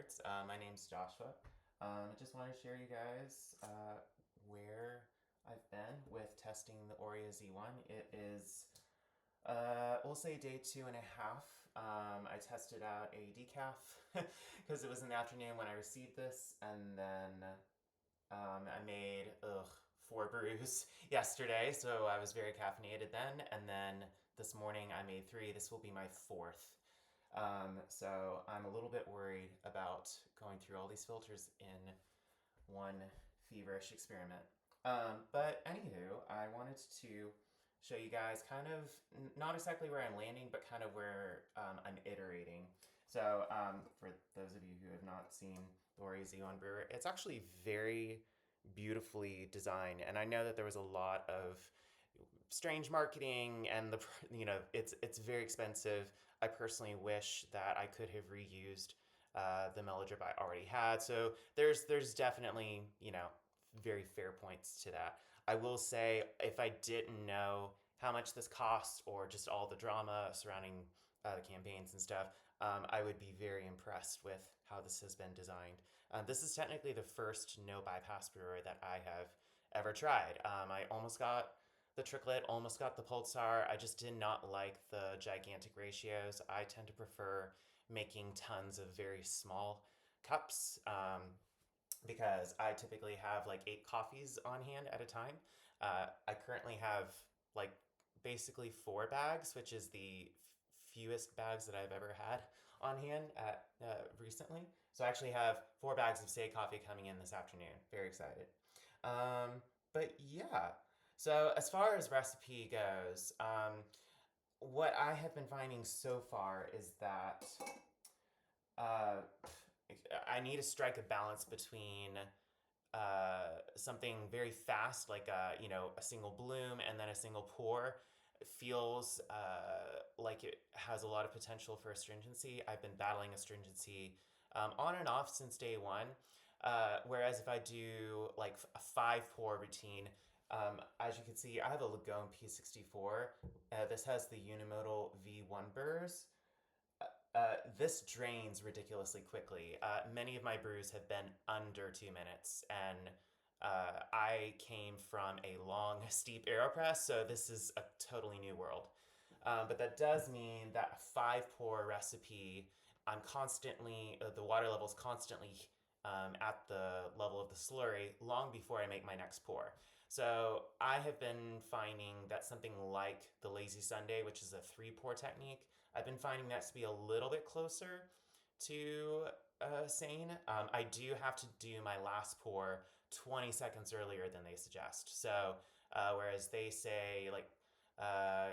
Spirits. My name's Joshua. I just want to share you guys where I've been with testing the Orea Z1. It is, we'll say day 2.5. I tested out a decaf because it was in the afternoon when I received this, and then I made 4 brews yesterday, so I was very caffeinated then, and then this morning I made 3. This will be my 4th. So I'm a little bit worried about going through all these filters in one feverish experiment. But anywho, I wanted to show you guys kind of not exactly where I'm landing, but kind of where I'm iterating. So for those of you who have not seen the Orea Z1 brewer, it's actually very beautifully designed, and I know that there was a lot of strange marketing, and it's very expensive. I personally wish that I could have reused the mellow drip I already had. So there's definitely very fair points to that. I will say, if I didn't know how much this costs or just all the drama surrounding the campaigns and stuff, I would be very impressed with how this has been designed. This is technically the first no bypass brewer that I have ever tried. I almost got the Tricklet, almost got the Pulsar. I just did not like the gigantic ratios. I tend to prefer making tons of very small cups because I typically have like 8 coffees on hand at a time. I currently have like basically 4 bags, which is the fewest bags that I've ever had on hand at recently. So I actually have 4 bags of Stagg coffee coming in this afternoon. Very excited. But yeah, so as far as recipe goes, what I have been finding so far is that uh, I need to strike a balance between something very fast, like a single bloom and then a single pour. It feels like it has a lot of potential for astringency. I've been battling astringency on and off since day one. Whereas if I do like a 5 pour routine, as you can see, I have a Lagom P64. This has the unimodal V1 burrs. This drains ridiculously quickly. Many of my brews have been under 2 minutes, and I came from a long, steep AeroPress, so this is a totally new world. But that does mean that a 5 pour recipe, I'm constantly, the water level is constantly at the level of the slurry long before I make my next pour. So I have been finding that something like the Lazy Sunday, which is a 3 pour technique, I've been finding that to be a little bit closer to sane. I do have to do my last pour 20 seconds earlier than they suggest. So whereas they say like uh,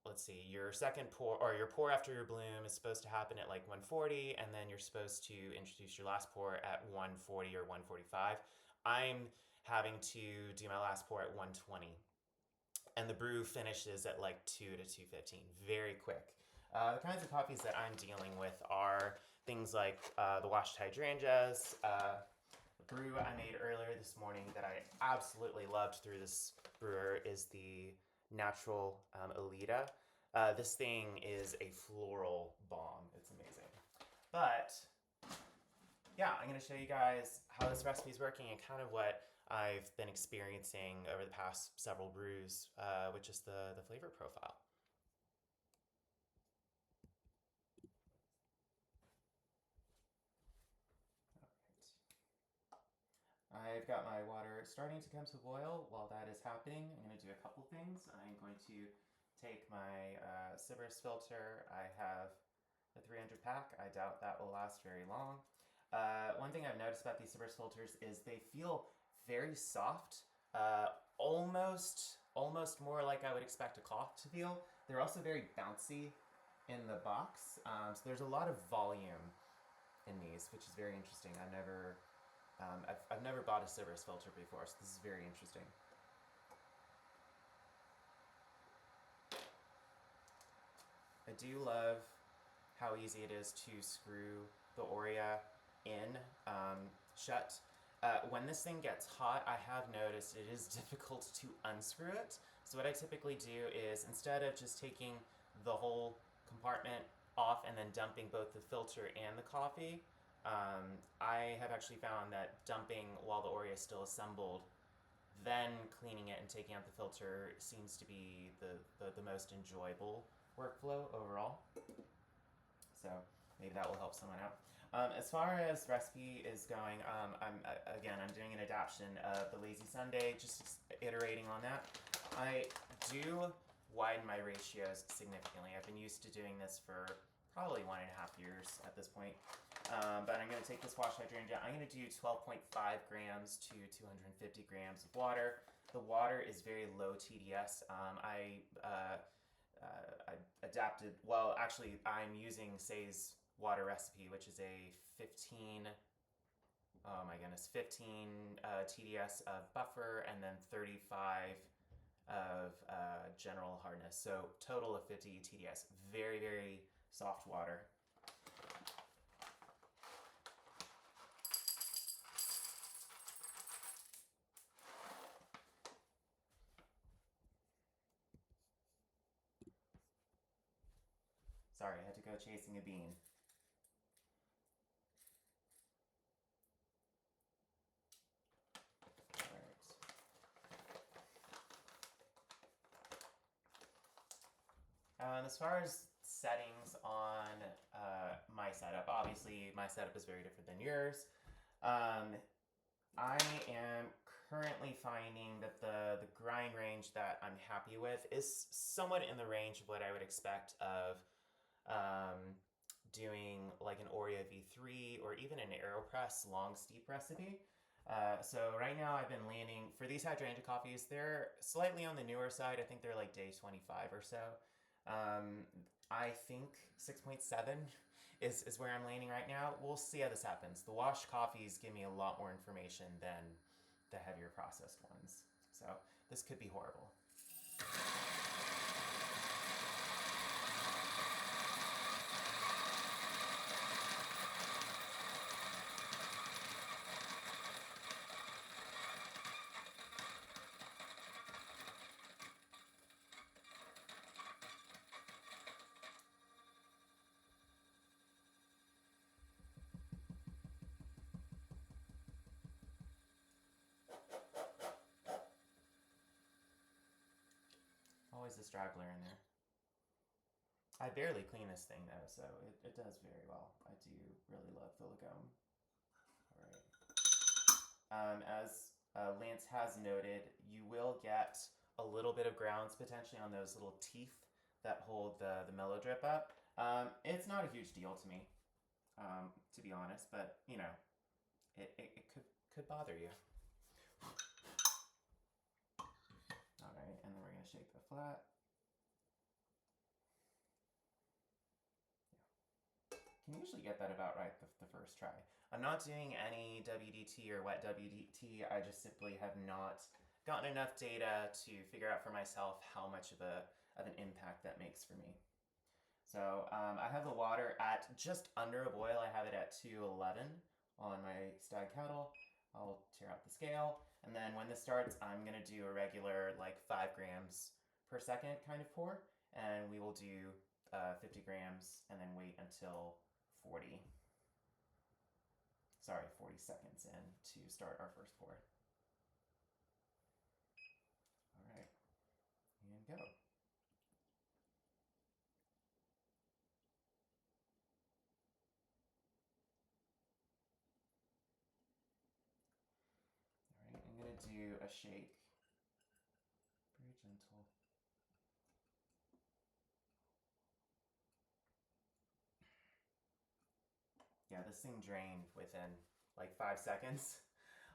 let's see, your second pour or your pour after your bloom is supposed to happen at like 140, and then you're supposed to introduce your last pour at 140 or 145. I'm having to do my last pour at 120, and the brew finishes at like 2 to 2:15, very quick. The kinds of coffees that I'm dealing with are things like the washed hydrangeas. The brew I made earlier this morning that I absolutely loved through this brewer is the Natural Elita. This thing is a floral bomb. It's amazing. But yeah, I'm going to show you guys how this recipe is working and kind of what I've been experiencing over the past several brews, which is the flavor profile. I've got my water starting to come to boil. While that is happening, I'm going to do a couple things. I'm going to take my Sibarist filter. I have the 300 pack. I doubt that will last very long. One thing I've noticed about these Sibarist filters is they feel very soft, almost more like I would expect a cloth to feel. They're also very bouncy in the box, so there's a lot of volume in these, which is very interesting. I've never bought a Sibarist filter before, so this is very interesting. I do love how easy it is to screw the Orea in shut. When this thing gets hot, I have noticed it is difficult to unscrew it. So what I typically do is, instead of just taking the whole compartment off and then dumping both the filter and the coffee, I have actually found that dumping while the Orea is still assembled, then cleaning it and taking out the filter seems to be the most enjoyable workflow overall. So maybe that will help someone out. As far as recipe is going, I'm doing an adaptation of the Lazy Sunday, just iterating on that. I do widen my ratios significantly. I've been used to doing this for probably 1.5 years at this point. But I'm going to take this washed hydrangea. I'm going to do 12.5 grams to 250 grams of water. The water is very low TDS. I adapted, well, actually, I'm using Say's water recipe, which is a 15 TDS of buffer and then 35 of general hardness. So total of 50 TDS. Very, very soft water. Sorry, I had to go chasing a bean. As far as settings on my setup, obviously my setup is very different than yours. I am currently finding that the grind range that I'm happy with is somewhat in the range of what I would expect of doing like an Orea V3 or even an AeroPress long steep recipe. So right now I've been leaning, for these hydrangea coffees, they're slightly on the newer side. I think they're like day 25 or so. I think 6.7 is where I'm landing right now. We'll see how this happens. The washed coffees give me a lot more information than the heavier processed ones. So this could be horrible. Always a straggler in there. I barely clean this thing though, so it does very well. I do really love the Lagom. Alright. As Lance has noted, you will get a little bit of grounds potentially on those little teeth that hold the mellow drip up. It's not a huge deal to me, to be honest, but you know, it could bother you. Alright, and then we're going to shake the flat. Yeah. Can usually get that about right the first try. I'm not doing any WDT or wet WDT. I just simply have not gotten enough data to figure out for myself how much of an impact that makes for me. So I have the water at just under a boil. I have it at 211 on my Stagg kettle. I'll tear out the scale. And then when this starts, I'm going to do a regular like 5 grams per second kind of pour. And we will do 50 grams and then wait until 40 seconds in to start our first pour. All right, and go. All right, I'm going to do a shake. Very gentle. Yeah, this thing drained within like 5 seconds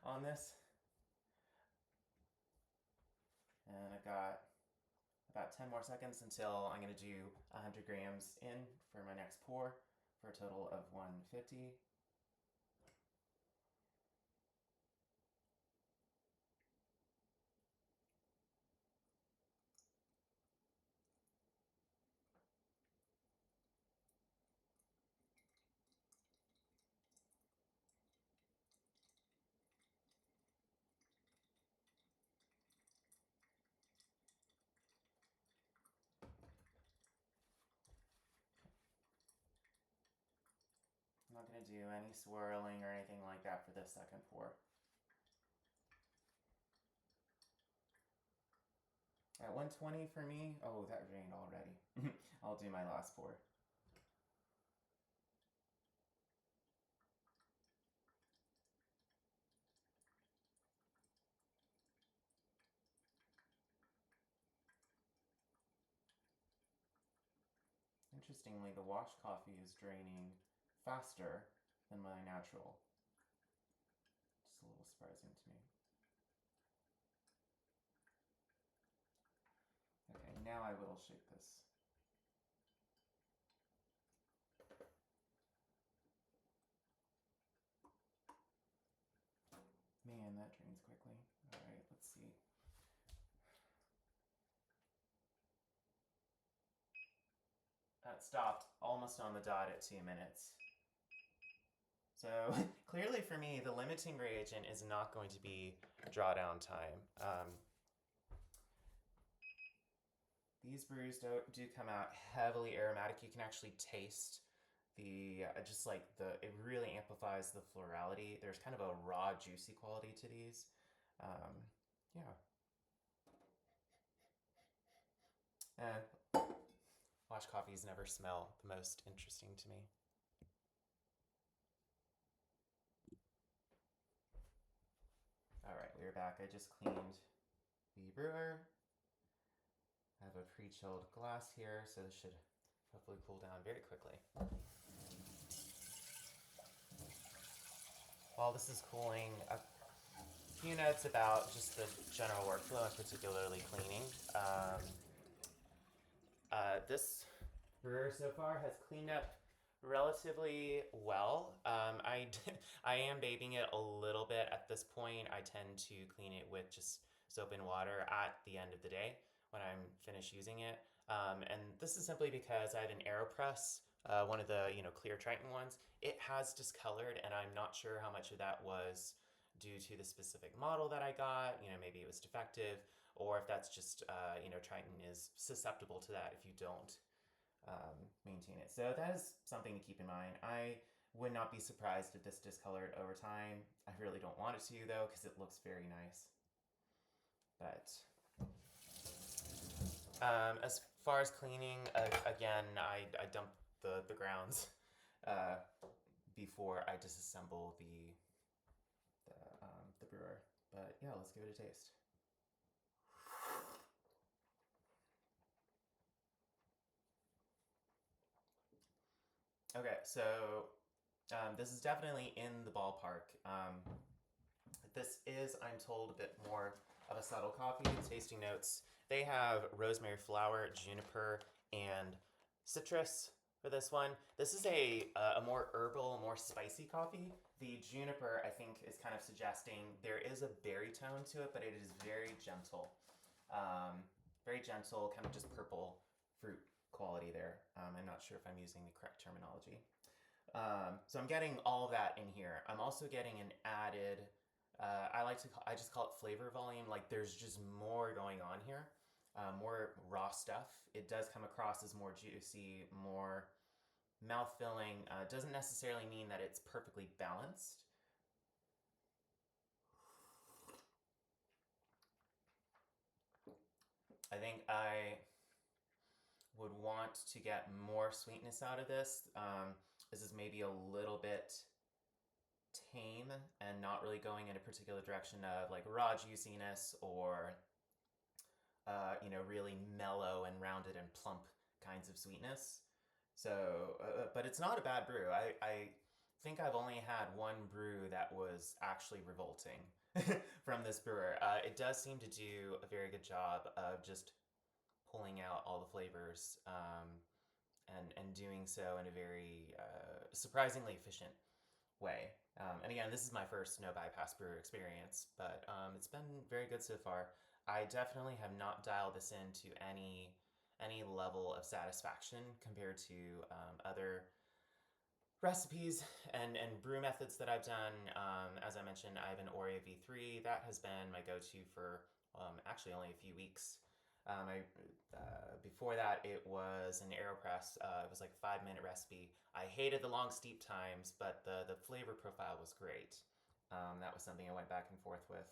on this. And I've got about 10 more seconds until I'm going to do 100 grams in for my next pour for a total of 150. I'm not going to do any swirling or anything like that for this second pour. At 120 for me, oh, that rained already. I'll do my last pour. Interestingly, the wash coffee is draining faster than my natural. Just a little surprising to me. Okay, now I will shake this. Man, that drains quickly. All right, let's see. That stopped almost on the dot at 2 minutes. So clearly for me, the limiting reagent is not going to be drawdown time. These brews do come out heavily aromatic. You can actually taste the, it really amplifies the florality. There's kind of a raw, juicy quality to these. Yeah. Wash coffees never smell the most interesting to me. All right, we're back. I just cleaned the brewer. I have a pre-chilled glass here, so this should hopefully cool down very quickly. While this is cooling, a few notes about just the general workflow and particularly cleaning. This brewer so far has cleaned up relatively well. I am babying it a little bit at this point. I tend to clean it with just soap and water at the end of the day when I'm finished using it. And this is simply because I have an AeroPress, one of the clear Triton ones. It has discolored, and I'm not sure how much of that was due to the specific model that I got. Maybe it was defective, or if that's just Triton is susceptible to that if you don't maintain it. So that is something to keep in mind. I would not be surprised if this discolored over time. I really don't want it to though, because it looks very nice. But as far as cleaning, again, I dump the grounds before I disassemble the brewer. But yeah, let's give it a taste. Okay, so this is definitely in the ballpark. This is, I'm told, a bit more of a subtle coffee. Tasting notes, they have rosemary flower, juniper, and citrus for this one. This is a more herbal, more spicy coffee. The juniper, I think, is kind of suggesting there is a berry tone to it, but it is very gentle. Very gentle, kind of just purple fruit quality there. I'm not sure if I'm using the correct terminology. So I'm getting all of that in here. I'm also getting an added, I just call it flavor volume. Like there's just more going on here, more raw stuff. It does come across as more juicy, more mouth-filling. Doesn't necessarily mean that it's perfectly balanced. I think I would want to get more sweetness out of this. This is maybe a little bit tame and not really going in a particular direction of like raw juiciness or really mellow and rounded and plump kinds of sweetness. So, but it's not a bad brew. I think I've only had one brew that was actually revolting from this brewer. It does seem to do a very good job of just pulling out all the flavors and doing so in a very surprisingly efficient way. And again, this is my first no bypass brewer experience, but it's been very good so far. I definitely have not dialed this into any level of satisfaction compared to other recipes and brew methods that I've done. As I mentioned, I have an Orea V3. That has been my go-to for actually only a few weeks. Before that, it was an AeroPress. It was like a 5-minute recipe. I hated the long steep times, but the flavor profile was great. That was something I went back and forth with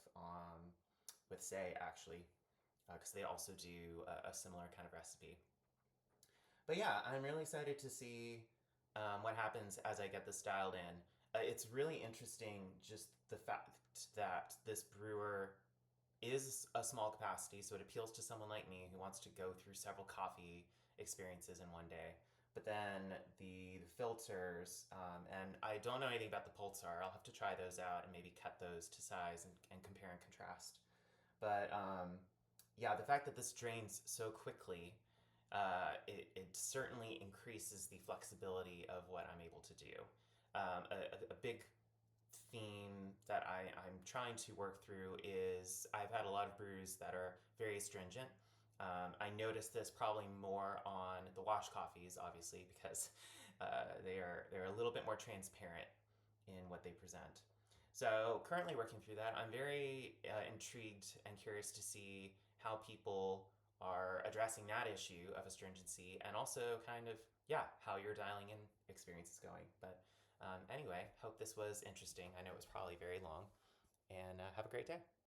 Say actually, because they also do a similar kind of recipe. But yeah, I'm really excited to see what happens as I get this dialed in. It's really interesting just the fact that this brewer is a small capacity, so it appeals to someone like me who wants to go through several coffee experiences in one day. But then the filters, and I don't know anything about the pulsar. I'll have to try those out and maybe cut those to size and compare and contrast. But yeah, the fact that this drains so quickly, it certainly increases the flexibility of what I'm able to do. A big theme that I'm trying to work through is I've had a lot of brews that are very astringent. I noticed this probably more on the wash coffees, obviously, because they're a little bit more transparent in what they present. So currently working through that, I'm very intrigued and curious to see how people are addressing that issue of astringency, and also kind of, yeah, how your dialing in experience is going. But anyway, hope this was interesting. I know it was probably very long, and have a great day.